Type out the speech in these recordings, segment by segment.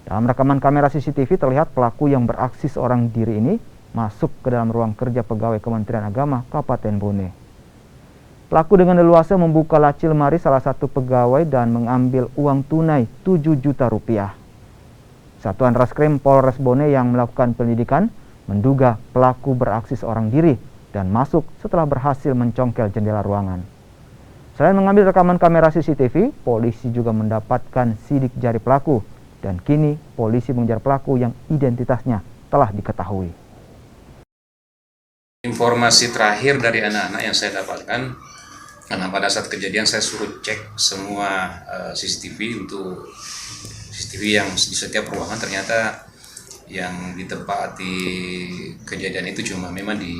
Dalam rekaman kamera CCTV terlihat pelaku yang beraksi seorang diri ini masuk ke dalam ruang kerja pegawai Kementerian Agama Kabupaten Bone. Pelaku dengan leluasa membuka laci lemari salah satu pegawai dan mengambil uang tunai 7 juta rupiah. Satuan Reskrim Polres Bone yang melakukan penyelidikan menduga pelaku beraksi seorang diri dan masuk setelah berhasil mencongkel jendela ruangan. Selain mengambil rekaman kamera CCTV, polisi juga mendapatkan sidik jari pelaku dan kini polisi mengejar pelaku yang identitasnya telah diketahui. Informasi terakhir dari anak-anak yang saya dapatkan, karena pada saat kejadian saya suruh cek semua CCTV untuk CCTV yang di setiap ruangan, ternyata yang ditempati kejadian itu cuma memang di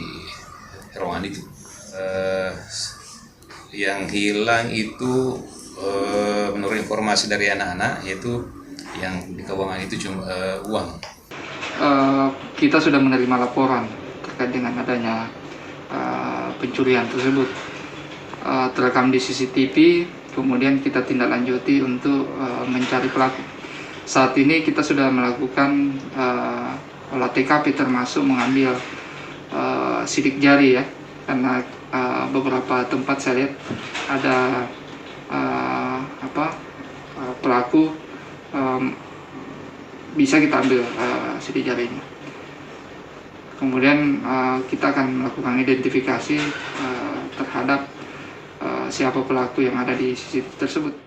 ruangan itu. Yang hilang itu menurut informasi dari anak-anak yaitu yang di keuangan itu cuma uang. Kita sudah menerima laporan terkait dengan adanya pencurian tersebut. Terekam di CCTV, kemudian kita tindak lanjuti untuk mencari pelaku. Saat ini kita sudah melakukan olah TKP termasuk mengambil sidik jari ya, karena beberapa tempat saya lihat ada pelaku, bisa kita ambil sidik jari ini. Kemudian kita akan melakukan identifikasi terhadap siapa pelaku yang ada di CCTV tersebut.